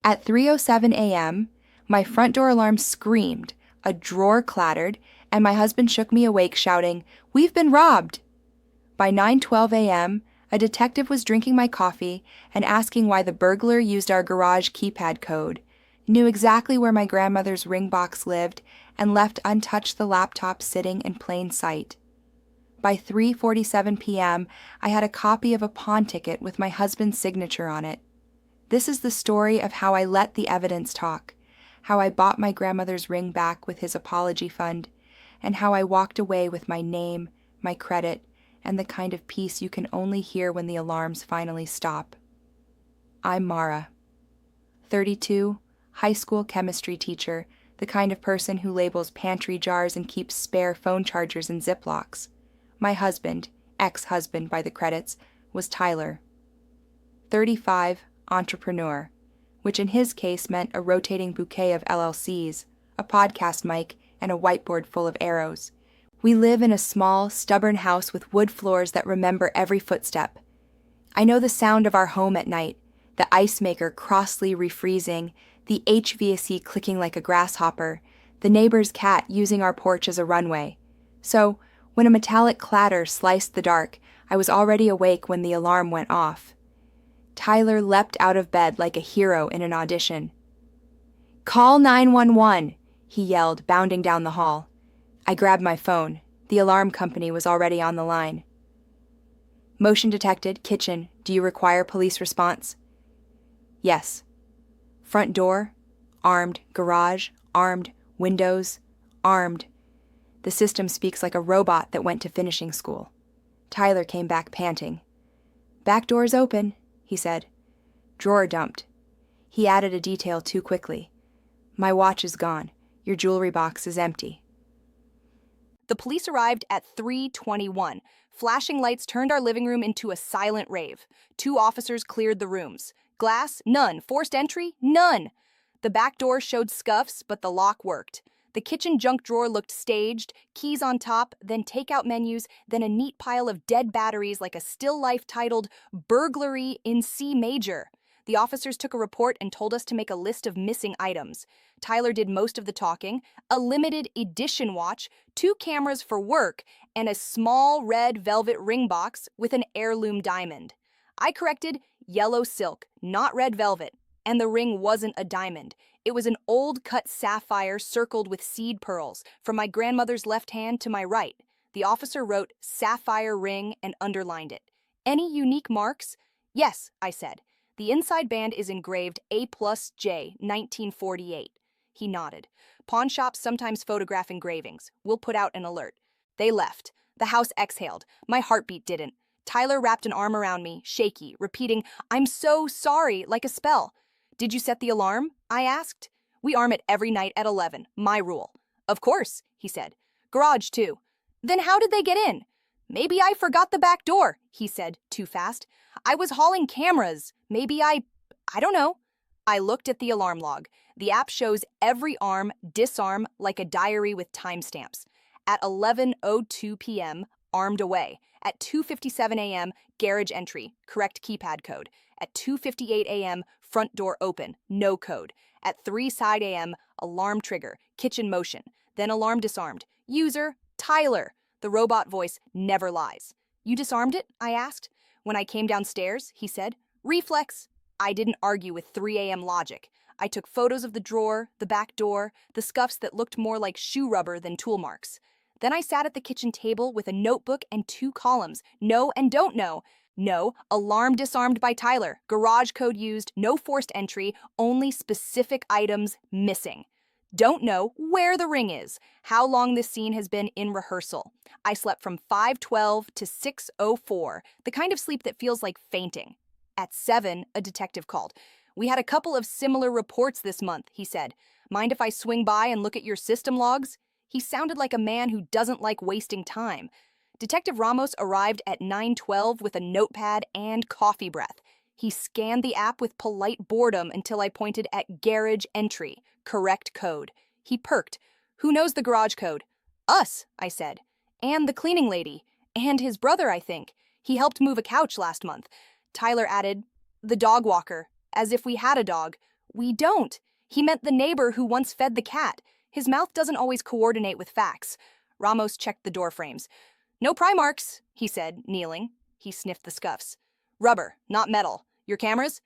At 3:07 a.m., my front door alarm screamed, a drawer clattered, and my husband shook me awake shouting, "We've been robbed!" By 9:12 a.m., a detective was drinking my coffee and asking why the burglar used our garage keypad code, knew exactly where my grandmother's ring box lived, and left untouched the laptop sitting in plain sight. By 3:47 p.m., I had a copy of a pawn ticket with my husband's signature on it. This is the story of how I let the evidence talk, how I bought my grandmother's ring back with his apology fund, and how I walked away with my name, my credit, and the kind of peace you can only hear when the alarms finally stop. I'm Mara, 32, high school chemistry teacher, the kind of person who labels pantry jars and keeps spare phone chargers in Ziplocs. My husband, ex-husband by the credits, was Tyler. 35, entrepreneur, which in his case meant a rotating bouquet of LLCs, a podcast mic, and a whiteboard full of arrows. We live in a small, stubborn house with wood floors that remember every footstep. I know the sound of our home at night, the ice maker crossly refreezing, the HVAC clicking like a grasshopper, the neighbor's cat using our porch as a runway. So, when a metallic clatter sliced the dark, I was already awake when the alarm went off. Tyler leapt out of bed like a hero in an audition. "Call 911!" he yelled, bounding down the hall. I grabbed my phone. The alarm company was already on the line. "Motion detected, kitchen. Do you require police response?" "Yes." "Front door? Armed. Garage? Armed. Windows? Armed." The system speaks like a robot that went to finishing school. Tyler came back panting. "Back door's open," he said. "Drawer dumped." He added a detail too quickly. "My watch is gone. Your jewelry box is empty." The police arrived at 3:21. Flashing lights turned our living room into a silent rave. 2 officers cleared the rooms. Glass? None. Forced entry? None. The back door showed scuffs, but the lock worked. The kitchen junk drawer looked staged, keys on top, then takeout menus, then a neat pile of dead batteries like a still life titled Burglary in C Major. The officers took a report and told us to make a list of missing items. Tyler did most of the talking, a limited edition watch, 2 cameras for work, and a small red velvet ring box with an heirloom diamond. I corrected yellow silk, not red velvet, and the ring wasn't a diamond. It was an old cut sapphire circled with seed pearls, from my grandmother's left hand to my right. The officer wrote sapphire ring and underlined it. "Any unique marks?" "Yes," I said. "The inside band is engraved A+J, 1948. He nodded. "Pawn shops sometimes photograph engravings. We'll put out an alert." They left. The house exhaled. My heartbeat didn't. Tyler wrapped an arm around me, shaky, repeating, "I'm so sorry," like a spell. "Did you set the alarm?" I asked. "We arm it every night at 11, my rule." "Of course," he said. "Garage, too." "Then how did they get in?" "Maybe I forgot the back door," he said, too fast. "I was hauling cameras. Maybe I don't know." I looked at the alarm log. The app shows every arm, disarm, like a diary with timestamps. At 11:02 p.m., armed away. At 2:57 a.m., garage entry, correct keypad code. At 2:58 a.m., front door open, no code. At 3 side a.m., alarm trigger, kitchen motion. Then alarm disarmed. User, Tyler. The robot voice never lies. "You disarmed it?" I asked. "When I came downstairs," he said. "Reflex." I didn't argue with 3 a.m. logic. I took photos of the drawer, the back door, the scuffs that looked more like shoe rubber than tool marks. Then I sat at the kitchen table with a notebook and 2 columns. No and don't know. No, alarm disarmed by Tyler. Garage code used, no forced entry, only specific items missing. Don't know where the ring is, how long this scene has been in rehearsal. I slept from 5:12 to 6:04, the kind of sleep that feels like fainting. At 7, a detective called. "We had a couple of similar reports this month," he said. "Mind if I swing by and look at your system logs?" He sounded like a man who doesn't like wasting time. Detective Ramos arrived at 9:12 with a notepad and coffee breath. He scanned the app with polite boredom until I pointed at garage entry, correct code. He perked. "Who knows the garage code?" "Us," I said. "And the cleaning lady. And his brother, I think. He helped move a couch last month." Tyler added, "The dog walker. As if we had a dog. We don't. He meant the neighbor who once fed the cat. His mouth doesn't always coordinate with facts. Ramos checked the door frames. No pry marks, he said, kneeling. He sniffed the scuffs. Rubber, not metal. Your cameras?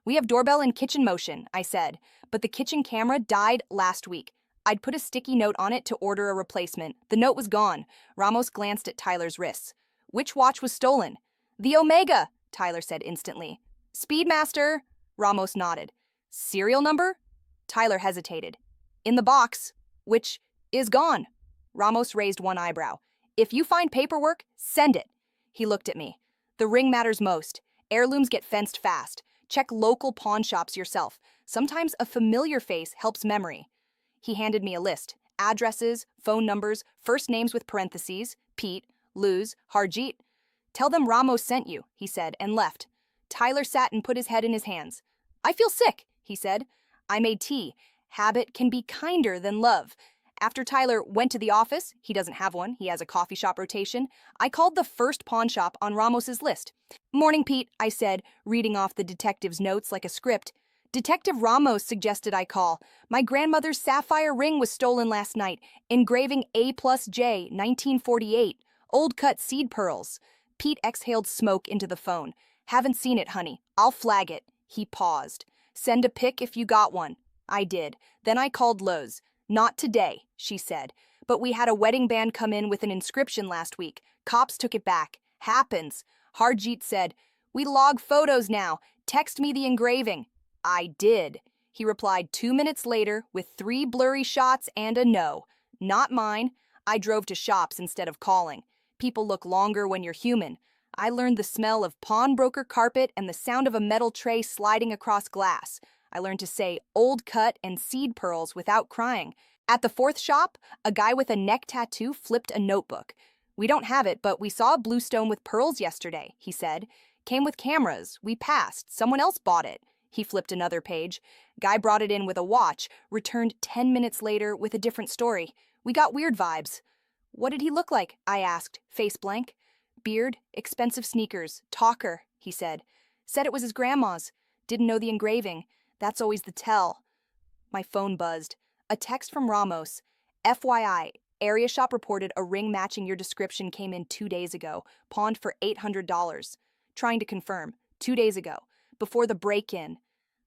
We have doorbell and kitchen motion, I said, but the kitchen camera died last week. I'd put a sticky note on it to order a replacement. The note was gone. Ramos glanced at Tyler's wrists. Which watch was stolen? The Omega, Tyler said instantly. Speedmaster, Ramos nodded. Serial number? Tyler hesitated. In the box, which is gone. Ramos raised one eyebrow. If you find paperwork, send it. He looked at me. The ring matters most. Heirlooms get fenced fast. Check local pawn shops yourself. Sometimes a familiar face helps memory. He handed me a list. Addresses, phone numbers, first names with parentheses, Pete, Luz, Harjeet. Tell them Ramos sent you, he said, and left. Tyler sat and put his head in his hands. I feel sick, he said. I made tea. Habit can be kinder than love. After Tyler went to the office, he doesn't have one, he has a coffee shop rotation, I called the first pawn shop on Ramos's list. Morning, Pete, I said, reading off the detective's notes like a script. Detective Ramos suggested I call. My grandmother's sapphire ring was stolen last night, engraving A+J, 1948, old cut seed pearls. Pete exhaled smoke into the phone. Haven't seen it, honey. I'll flag it. He paused. Send a pic if you got one. I did. Then I called Luz. Not today, she said, but we had a wedding band come in with an inscription last week. Cops took it back. Happens. Harjeet said, we log photos now. Text me the engraving. I did. He replied 2 minutes later with 3 blurry shots and a no. Not mine. I drove to shops instead of calling. People look longer when you're human. I learned the smell of pawnbroker carpet and the sound of a metal tray sliding across glass. I learned to say old cut and seed pearls without crying. At the 4th shop, a guy with a neck tattoo flipped a notebook. We don't have it, but we saw a blue stone with pearls yesterday, he said. Came with cameras. We passed. Someone else bought it. He flipped another page. Guy brought it in with a watch, returned 10 minutes later with a different story. We got weird vibes. What did he look like? I asked, face blank. Beard, expensive sneakers, talker, he said. Said it was his grandma's. Didn't know the engraving. That's always the tell. My phone buzzed. A text from Ramos. FYI, area shop reported a ring matching your description came in 2 days ago, pawned for $800. Trying to confirm. 2 days ago, before the break-in.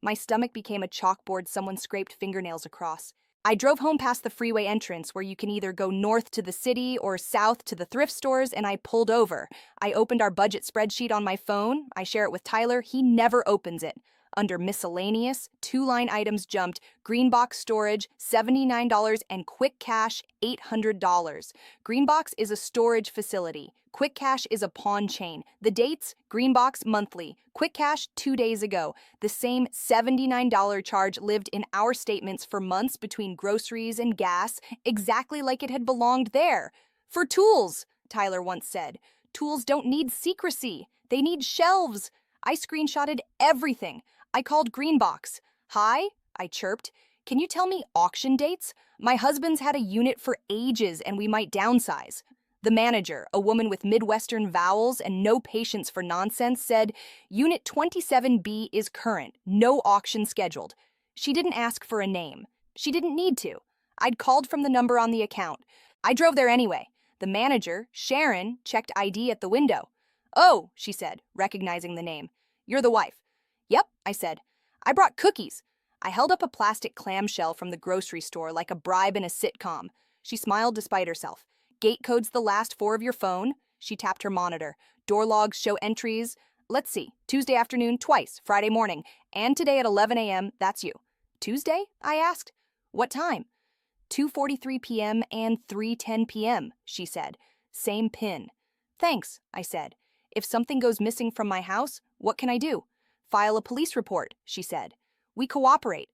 My stomach became a chalkboard someone scraped fingernails across. I drove home past the freeway entrance where you can either go north to the city or south to the thrift stores, and I pulled over. I opened our budget spreadsheet on my phone. I share it with Tyler. He never opens it. Under miscellaneous, 2-line items jumped, GreenBox storage, $79, and QuickCash, $800. GreenBox is a storage facility. QuickCash is a pawn chain. The dates, GreenBox monthly. QuickCash 2 days ago. The same $79 charge lived in our statements for months between groceries and gas, exactly like it had belonged there. For tools, Tyler once said. Tools don't need secrecy. They need shelves. I screenshotted everything. I called GreenBox. Hi, I chirped. Can you tell me auction dates? My husband's had a unit for ages and we might downsize. The manager, a woman with Midwestern vowels and no patience for nonsense, said, Unit 27B is current, no auction scheduled. She didn't ask for a name. She didn't need to. I'd called from the number on the account. I drove there anyway. The manager, Sharon, checked ID at the window. Oh, she said, recognizing the name. You're the wife. Yep, I said. I brought cookies. I held up a plastic clamshell from the grocery store like a bribe in a sitcom. She smiled despite herself. Gate code's the last 4 of your phone. She tapped her monitor. Door logs show entries. Let's see. Tuesday afternoon, twice. Friday morning. And today at 11 a.m., that's you. Tuesday? I asked. What time? 2:43 p.m. and 3:10 p.m., she said. Same pin. Thanks, I said. If something goes missing from my house, what can I do? File a police report, she said. We cooperate.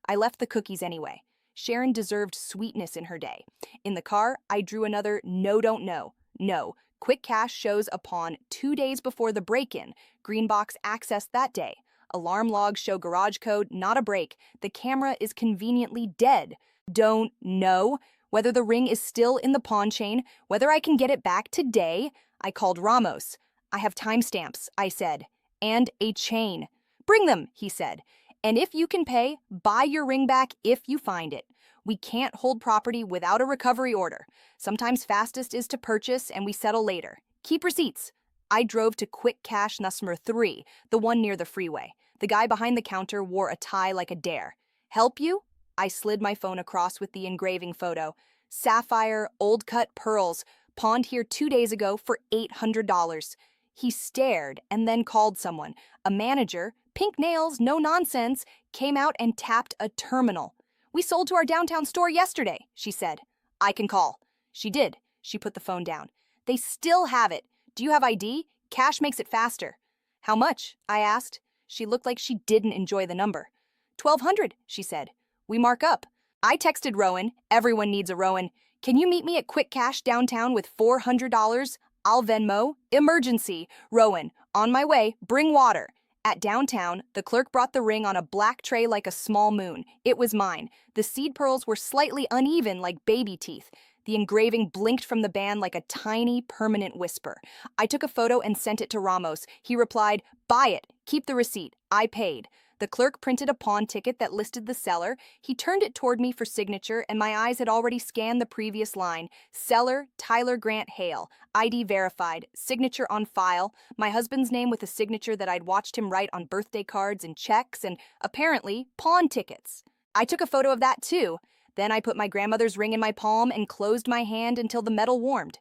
I left the cookies anyway. Sharon deserved sweetness in her day. In the car, I drew another no don't know. No, QuickCash shows a pawn 2 days before the break-in. GreenBox accessed that day. Alarm logs show garage code, not a break. The camera is conveniently dead. Don't know whether the ring is still in the pawn chain, whether I can get it back today. I called Ramos. I have timestamps, I said. And a chain. Bring them, he said. And if you can pay, buy your ring back if you find it. We can't hold property without a recovery order. Sometimes fastest is to purchase and we settle later. Keep receipts. I drove to QuickCash number 3, the one near the freeway. The guy behind the counter wore a tie like a dare. Help you? I slid my phone across with the engraving photo. Sapphire, old-cut pearls, pawned here 2 days ago for $800. He stared and then called someone. A manager, pink nails, no nonsense, came out and tapped a terminal. We sold to our downtown store yesterday, she said. I can call. She did. She put the phone down. They still have it. Do you have ID? Cash makes it faster. How much? I asked. She looked like she didn't enjoy the number. $1,200, she said. We mark up. I texted Rowan. Everyone needs a Rowan. Can you meet me at QuickCash downtown with $400? I'll Venmo. Emergency. Rowan. On my way. Bring water. At downtown, the clerk brought the ring on a black tray like a small moon. It was mine. The seed pearls were slightly uneven like baby teeth. The engraving blinked from the band like a tiny, permanent whisper. I took a photo and sent it to Ramos. He replied, "Buy it. Keep the receipt. I paid." The clerk printed a pawn ticket that listed the seller. He turned it toward me for signature, and my eyes had already scanned the previous line. Seller, Tyler Grant Hale. ID verified. Signature on file. My husband's name with a signature that I'd watched him write on birthday cards and checks and, apparently, pawn tickets. I took a photo of that, too. Then I put my grandmother's ring in my palm and closed my hand until the metal warmed.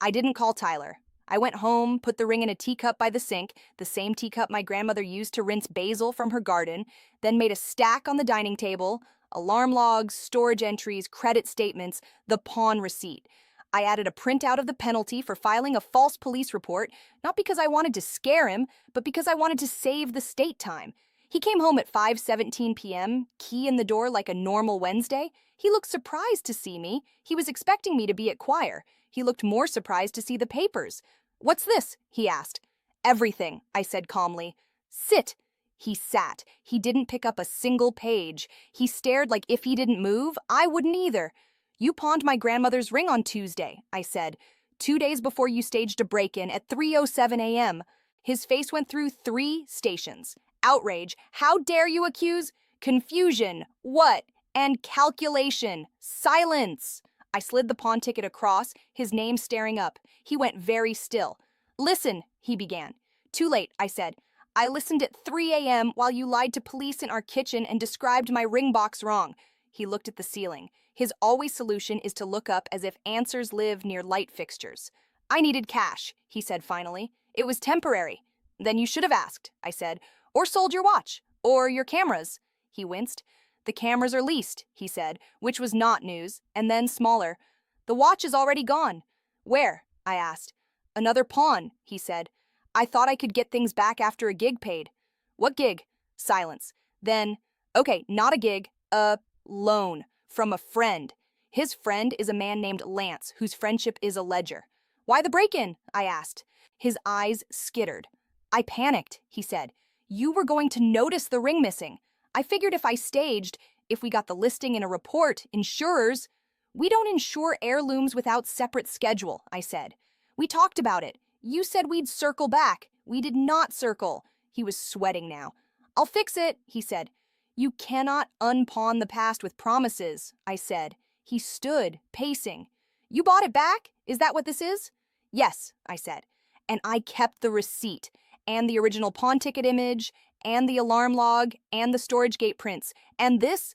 I didn't call Tyler. I went home, put the ring in a teacup by the sink, the same teacup my grandmother used to rinse basil from her garden, then made a stack on the dining table, alarm logs, storage entries, credit statements, the pawn receipt. I added a printout of the penalty for filing a false police report, not because I wanted to scare him, but because I wanted to save the state time. He came home at 5:17 p.m., key in the door like a normal Wednesday. He looked surprised to see me. He was expecting me to be at choir. He looked more surprised to see the papers. "What's this?" he asked. "Everything," I said calmly. "Sit." He sat. He didn't pick up a single page. He stared like if he didn't move, I wouldn't either. "You pawned my grandmother's ring on Tuesday," I said. 2 days before you staged a break-in at 3:07 a.m. His face went through 3 stations. Outrage. How dare you accuse? Confusion. What? And calculation. Silence. I slid the pawn ticket across, his name staring up. He went very still. "Listen," he began. "Too late," I said. "I listened at 3 a.m. while you lied to police in our kitchen and described my ring box wrong." He looked at the ceiling. His always solution is to look up as if answers live near light fixtures. "I needed cash," he said finally. "It was temporary." "Then you should have asked," I said. "Or sold your watch. Or your cameras." He winced. "The cameras are leased," he said, which was not news, and then smaller. "The watch is already gone." "Where?" I asked. "Another pawn," he said. "I thought I could get things back after a gig paid." "What gig?" Silence. Then, "Okay, not a gig, a loan from a friend. His friend is a man named Lance, whose friendship is a ledger." "Why the break-in?" I asked. His eyes skittered. "I panicked," he said. "You were going to notice the ring missing. I figured if I staged, if we got the listing in a report, insurers—" "We don't insure heirlooms without separate schedule," I said. "We talked about it. You said we'd circle back. We did not circle." He was sweating now. "I'll fix it," he said. "You cannot unpawn the past with promises," I said. He stood, pacing. "You bought it back? Is that what this is?" "Yes," I said. "And I kept the receipt, and the original pawn ticket image, and the alarm log, and the storage gate prints, and this—"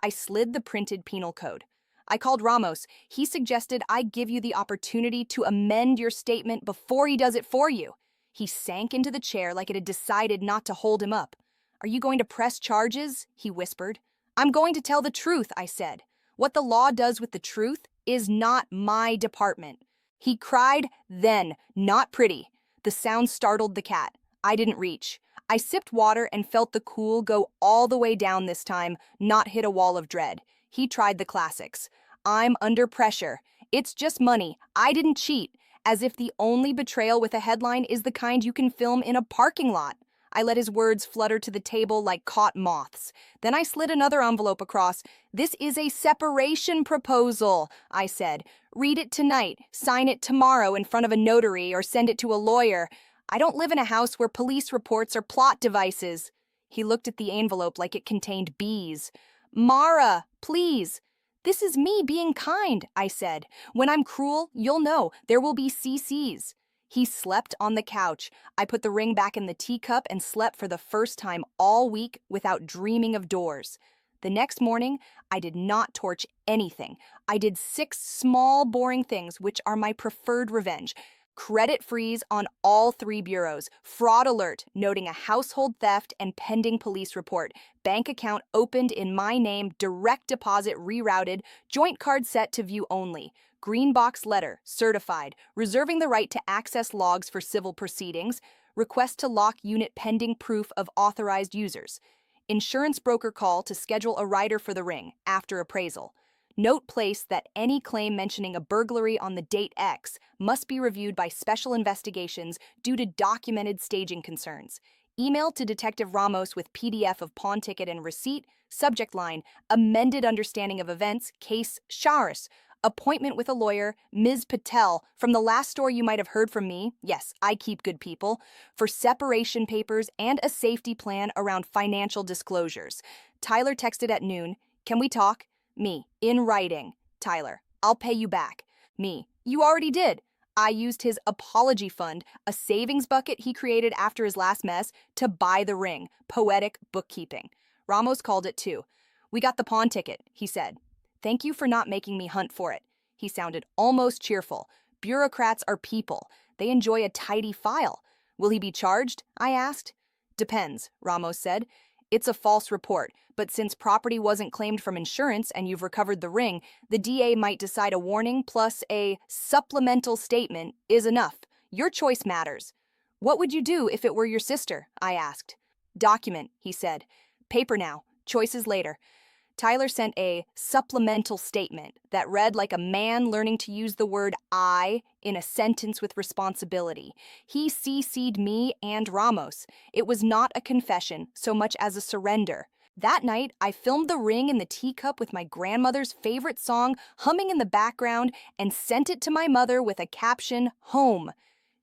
I slid the printed penal code. "I called Ramos. He suggested I give you the opportunity to amend your statement before he does it for you." He sank into the chair like it had decided not to hold him up. "Are you going to press charges?" he whispered. "I'm going to tell the truth," I said. "What the law does with the truth is not my department." He cried then, not pretty. The sound startled the cat. I didn't reach. I sipped water and felt the cool go all the way down this time, not hit a wall of dread. He tried the classics. "I'm under pressure. It's just money. I didn't cheat." As if the only betrayal with a headline is the kind you can film in a parking lot. I let his words flutter to the table like caught moths. Then I slid another envelope across. "This is a separation proposal," I said. "Read it tonight, sign it tomorrow in front of a notary, or send it to a lawyer. I don't live in a house where police reports are plot devices." He looked at the envelope like it contained bees. "Mara, please." "This is me being kind," I said. "When I'm cruel, you'll know. There will be CCs." He slept on the couch. I put the ring back in the teacup and slept for the first time all week without dreaming of doors. The next morning, I did not torch anything. I did 6 small, boring things, which are my preferred revenge. Credit freeze on all 3 bureaus. Fraud alert, noting a household theft and pending police report. Bank account opened in my name, direct deposit rerouted, joint card set to view only. GreenBox letter, certified, reserving the right to access logs for civil proceedings. Request to lock unit pending proof of authorized users. Insurance broker call to schedule a rider for the ring, after appraisal. Note placed that any claim mentioning a burglary on the date X must be reviewed by special investigations due to documented staging concerns. Email to Detective Ramos with PDF of pawn ticket and receipt. Subject line, amended understanding of events, case Charis. Appointment with a lawyer, Ms. Patel, from the last store you might have heard from me. Yes, I keep good people. For separation papers and a safety plan around financial disclosures. Tyler texted at noon. Can we talk? Me, in writing. Tyler, I'll pay you back. Me, you already did. I used his apology fund, a savings bucket he created after his last mess, to buy the ring. Poetic bookkeeping. Ramos called it too. We got the pawn ticket, he said. Thank you for not making me hunt for it. He sounded almost cheerful. Bureaucrats are people. They enjoy a tidy file. Will he be charged? I asked. Depends, Ramos said. It's a false report, but since property wasn't claimed from insurance and you've recovered the ring, the DA might decide a warning plus a supplemental statement is enough. Your choice matters. What would you do if it were your sister? I asked. Document, he said. Paper now. Choices later. Tyler sent a supplemental statement that read like a man learning to use the word I in a sentence with responsibility. He CC'd me and Ramos. It was not a confession so much as a surrender. That night, I filmed the ring in the teacup with my grandmother's favorite song humming in the background and sent it to my mother with a caption, "Home."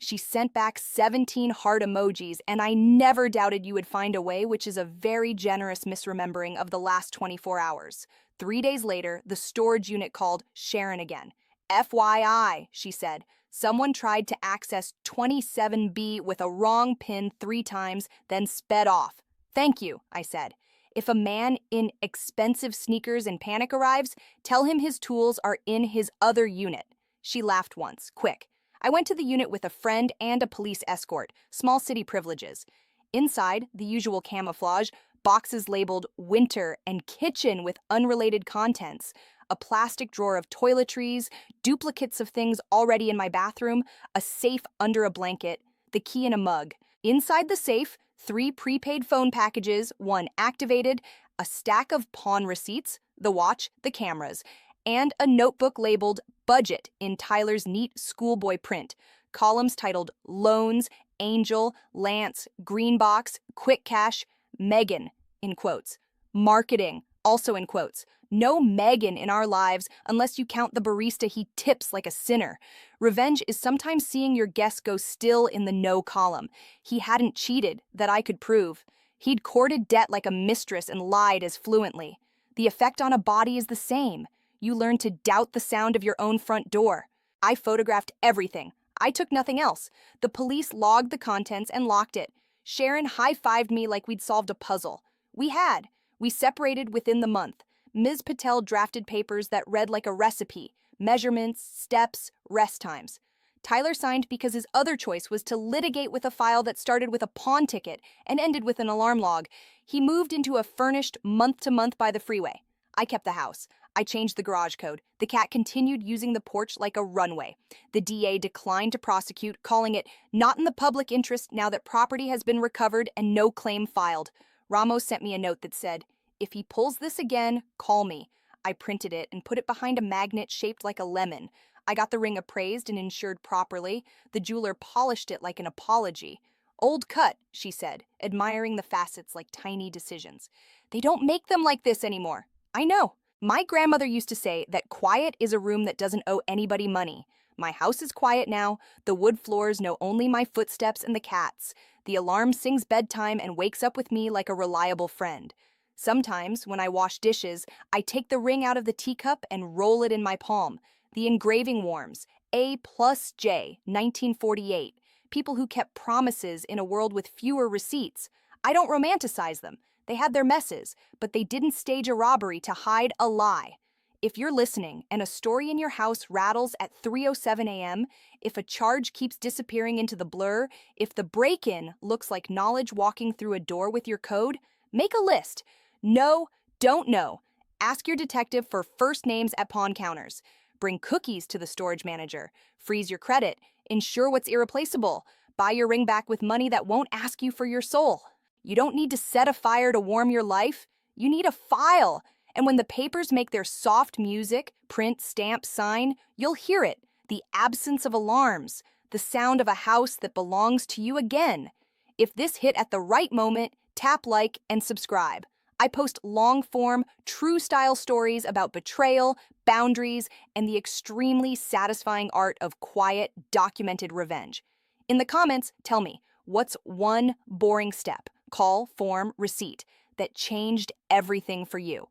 She sent back 17 heart emojis, and I never doubted you would find a way, which is a very generous misremembering of the last 24 hours. 3 days later, the storage unit called Sharon again. FYI, she said, someone tried to access 27B with a wrong pin 3 times, then sped off. Thank you, I said. If a man in expensive sneakers and panic arrives, tell him his tools are in his other unit. She laughed once, quick. I went to the unit with a friend and a police escort, small city privileges. Inside, the usual camouflage, boxes labeled winter and kitchen with unrelated contents, a plastic drawer of toiletries, duplicates of things already in my bathroom, a safe under a blanket, the key in a mug. Inside the safe, 3 prepaid phone packages, 1 activated, a stack of pawn receipts, the watch, the cameras, and a notebook labeled Budget in Tyler's neat schoolboy print, columns titled Loans, Angel, Lance, GreenBox, QuickCash, Megan, in quotes. Marketing, also in quotes. No Megan in our lives unless you count the barista he tips like a sinner. Revenge is sometimes seeing your guest go still in the no column. He hadn't cheated, that I could prove. He'd courted debt like a mistress and lied as fluently. The effect on a body is the same. You learn to doubt the sound of your own front door. I photographed everything. I took nothing else. The police logged the contents and locked it. Sharon high-fived me like we'd solved a puzzle. We had. We separated within the month. Ms. Patel drafted papers that read like a recipe, measurements, steps, rest times. Tyler signed because his other choice was to litigate with a file that started with a pawn ticket and ended with an alarm log. He moved into a furnished month-to-month by the freeway. I kept the house. I changed the garage code. The cat continued using the porch like a runway. The DA declined to prosecute, calling it not in the public interest now that property has been recovered and no claim filed. Ramos sent me a note that said, "If he pulls this again, call me." I printed it and put it behind a magnet shaped like a lemon. I got the ring appraised and insured properly. The jeweler polished it like an apology. "Old cut," she said, admiring the facets like tiny decisions. "They don't make them like this anymore." I know. My grandmother used to say that quiet is a room that doesn't owe anybody money. My house is quiet now. The wood floors know only my footsteps and the cats. The alarm sings bedtime and wakes up with me like a reliable friend. Sometimes, when I wash dishes, I take the ring out of the teacup and roll it in my palm. The engraving warms. A+J, 1948. People who kept promises in a world with fewer receipts. I don't romanticize them. They had their messes, but they didn't stage a robbery to hide a lie. If you're listening and a story in your house rattles at 3:07 a.m., if a charge keeps disappearing into the blur, if the break-in looks like knowledge walking through a door with your code, make a list. No, don't know. Ask your detective for first names at pawn counters. Bring cookies to the storage manager. Freeze your credit. Insure what's irreplaceable. Buy your ring back with money that won't ask you for your soul. You don't need to set a fire to warm your life. You need a file. And when the papers make their soft music, print, stamp, sign, you'll hear it. The absence of alarms. The sound of a house that belongs to you again. If this hit at the right moment, tap like and subscribe. I post long-form, true-style stories about betrayal, boundaries, and the extremely satisfying art of quiet, documented revenge. In the comments, tell me, what's one boring step, call, form, receipt, that changed everything for you?